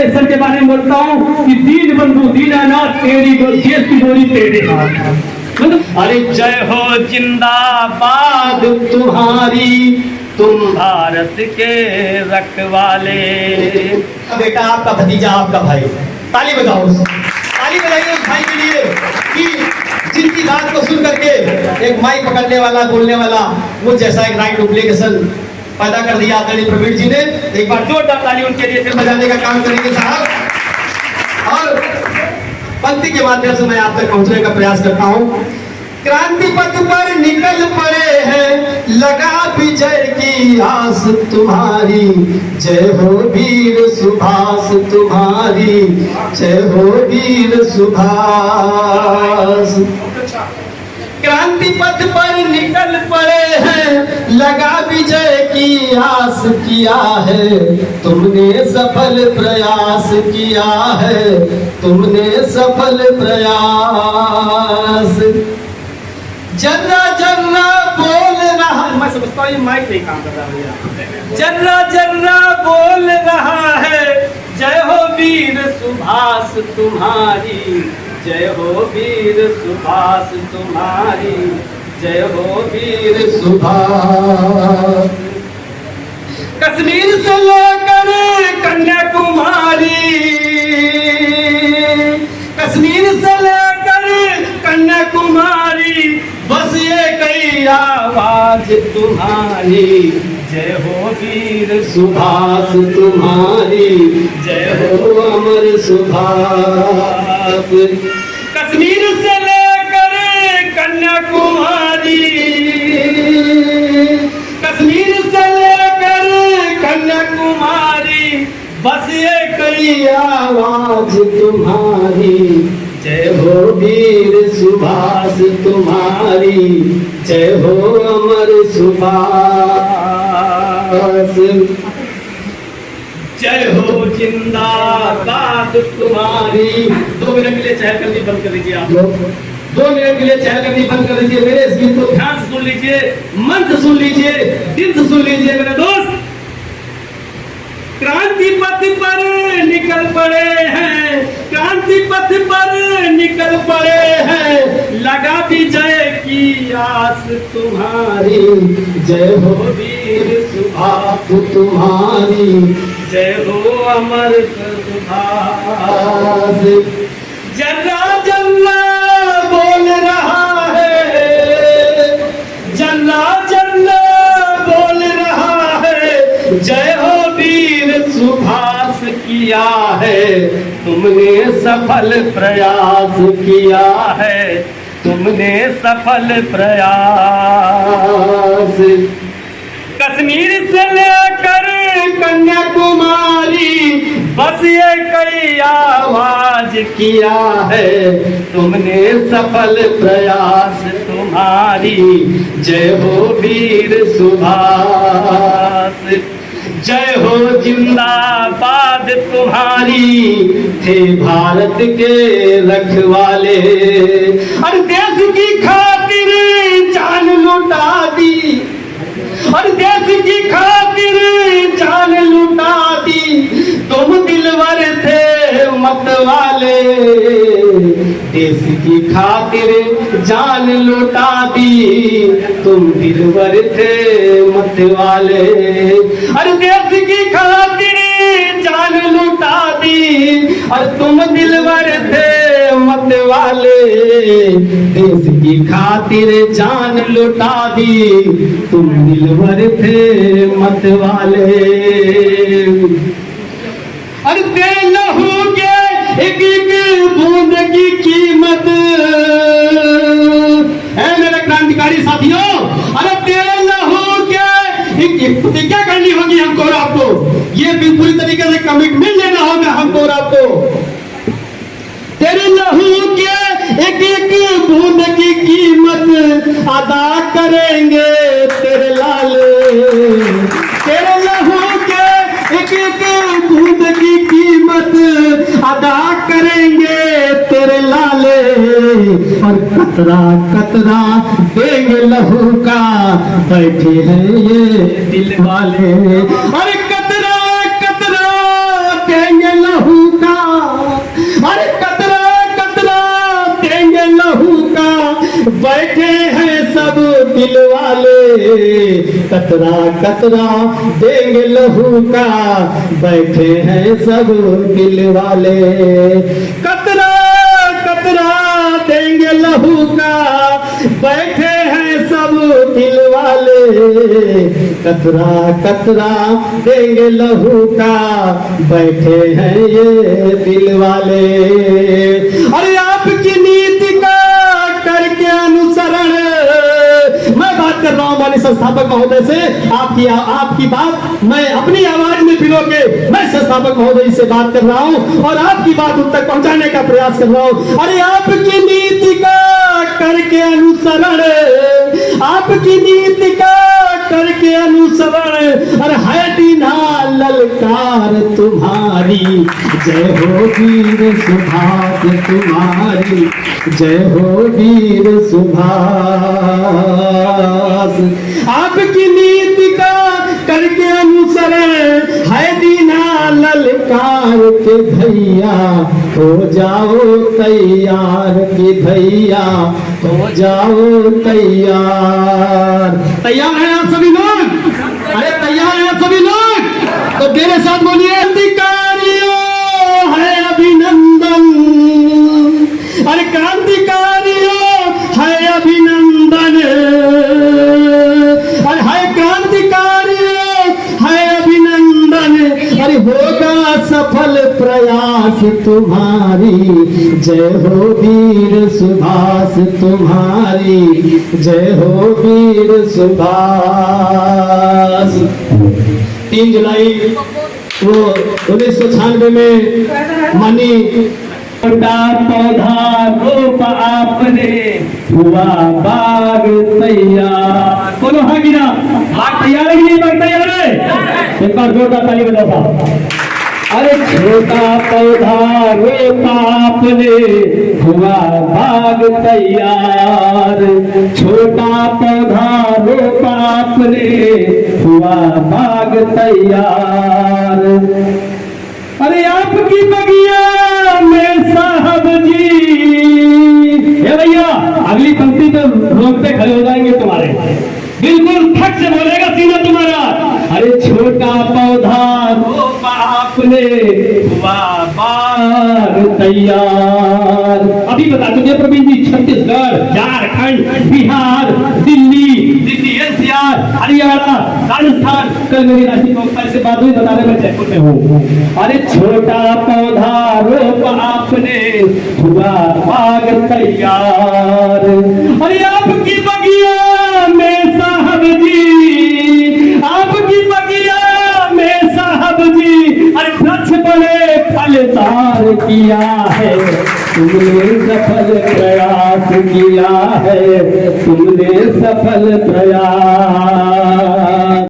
Sir के बारे में बोलता हूँ कि दीन बंधु दीनानाथ तेरी देश की डोरी तेरे हाथ। अरे जय हो जिंदाबाद तुम्हारी, तुम भारत के रखवाले। बेटा आपका भतीजा आपका भाई, ताली बजाओ, ताली बजाइए उस भाई के लिए कि जिनकी बात को सुन करके एक माइक पकड़ने वाला, बोलने वाला, मुझ जैसा एक राइट डुप्लीकेशन पैदा कर दिया आदरणीय प्रवीण जी ने। एक बार जोरदार ताली उनके लिए फिर बजाने का काम करेंगे साहब। और पंक्ति के माध्यम से मैं आप तक पहुंचने का प्रयास करता हूं। क्रांति पथ पर निकल पड़े हैं, लगा विजय की आस तुम्हारी, जय हो वीर सुभाष तुम्हारी, जय हो वीर सुभाष। क्रांति पथ पर निकल पड़े हैं, लगा विजय की आस किया है, तुमने सफल प्रयास किया है, तुमने सफल प्रयास। जर्रा जर्रा बोल रहा, मैं समझता हूँ ये माइक नहीं काम कर रहा भैया। जर्रा जर्रा बोल रहा है, जय हो वीर सुभाष तुम्हारी, जय हो वीर सुभाष तुम्हारी, जय हो वीर सुभाष। कश्मीर से लेकर कन्याकुमारी, कश्मीर से लेकर कन्याकुमारी, बस ये कई आवाज तुम्हारी, जय हो वीर सुभाष तुम्हारी, जय हो अमर सुभाष। कश्मीर से लेकर कन्याकुमारी, कश्मीर से लेकर कन्याकुमारी, बस ये कई आवाज तुम्हारी, जय हो वीर सुभाष तुम्हारी, जय हो अमर सुभाष। जय हो जिंदाबाद तुम्हारी। 2 मिनट के लिए चहलकदमी बंद कर दीजिए आप लोग, 2 मिनट के लिए चहलकदमी बंद कर दीजिए। मेरे इस गीत को ध्यान से सुन लीजिए, मन से सुन लीजिए, दिल से सुन लीजिए मेरे दोस्त। क्रांति पथ पर निकल पड़े हैं, क्रांति पथ पर निकल पड़े हैं, लगा विजय की आस तुम्हारी, जय हो वीर सुभाष तुम्हारी, जय हो अमर सुभाष। जर्रा जर्रा बोल रहा है, जर्रा जर्रा बोल रहा है, जय हो सुभाष किया है, तुमने सफल प्रयास किया है, तुमने सफल प्रयास। कश्मीर से लेकर कन्याकुमारी, बस ये कई आवाज किया है, तुमने सफल प्रयास तुम्हारी, जय हो वीर सुभाष। जय हो जिंदाबाद तुम्हारी, थे भारत के रखवाले। और देश की खातिर जान लुटा दी, और देश की खातिर जान लुटा दी, तुम दिलवर थे मत वाले। देश की खातिर जान लुटा दी, तुम दिलवर थे मत वाले। और देश की खातिर जान लुटा दी, और तुम दिलवर थे मत वाले। देश की खातिर जान लुटा दी, तुम दिलवर थे मत वाले। और तेरे लहू के एक एक बूंद की कीमत है मेरे क्रांतिकारी साथियों। अरे तेरे लहू के एक प्रतिज्ञा करनी होगी हमको और आपको, ये भी पूरी तरीके से कमिटमेंट लेना होगा हमको और आपको। तेरे लहू के एक एक बूंद की कीमत अदा करेंगे तेरे लाले। तेरे लहू के एक एक बूंद की कीमत अदा करेंगे तेरे लाले। और कतरा कतरा देंगे लहू का, बैठे हैं ये दिल वाले। और कतरा कतरा देंगे लहू कतरा कतरा देंगे लहू का, बैठे हैं सब दिल वाले। कतरा कतरा देंगे लहू का, बैठे हैं सब दिल वाले। कतरा कतरा देंगे लहू का, बैठे हैं ये दिल वाले। अरे आपकी नीति का करके अनुसरण, मैं बात कर रहा हूं माननीय संस्थापक महोदय से। आपकी बात मैं अपनी आवाज में पिरो के मैं संस्थापक महोदय से बात कर रहा हूं और आपकी बात उन तक पहुंचाने का प्रयास कर रहा हूं। अरे आपकी नीति का करके अनुसरण, आपकी नीति का करके अनुसरण, और है दीना ललकार तुम्हारी। जय हो वीर सुभाष तुम्हारी, जय हो वीर सुभाष। आपकी नीति का करके अनुसरण, है दीना ललकार के भैया, हो जाओ तैयार के भैया, हो जाओ तैयार। तैयार हैं आप सभी लोग? अरे तैयार हैं आप सभी लोग? तो मेरे साथ बोलिए, क्रांतिकारियों है अभिनंदन। अरे क्रांतिकारियों है अभिनंदन, अरे है क्रांतिकारियों है अभिनंदन। अरे होगा सफल प्रयास तुम्हारी, जय हो वीर सुभाष तुम्हारी, जय हो वीर सुभाष। 3 जुलाई वो 1996 में मानी छोटा पौधा रोपा आपने, हुआ बाग तैयार। बोलो हाँ कि ना? बाग तैयार है कि नहीं? बाग तैयार है? एक बार जोरदार ताली बजाओ। अरे छोटा पौधा रोपा आपने, हुआ बाग तैयार। छोटा पौधा रोपा आपने, हुआ बाग तैयार। अरे आपकी बगिया में साहब जी, ये भैया अगली पंक्ति तो रोकते खड़े हो जाएंगे तुम्हारे, बिल्कुल फट से बोलेगा सीना तुम्हारा। अरे छोटा पौधा रोपा आपने, हुआ बाग तैयार। अभी बता दूंगे प्रवीण जी, छत्तीसगढ़, झारखंड, बिहार, दिल्ली एनसीआर, हरियाणा, राजस्थान, कल मेरी राशि को से बात हुई, बताने में जयपुर में हूँ। अरे छोटा पौधा रोपा आपने, हुआ बाग तैयार। अरे आपकी बगिया में साहब जी, आपकी बगिया में साहब जी, अरे वृक्ष बड़े फलदार किया है, तुमने सफल प्रयास किया है, तुमने सफल प्रयास।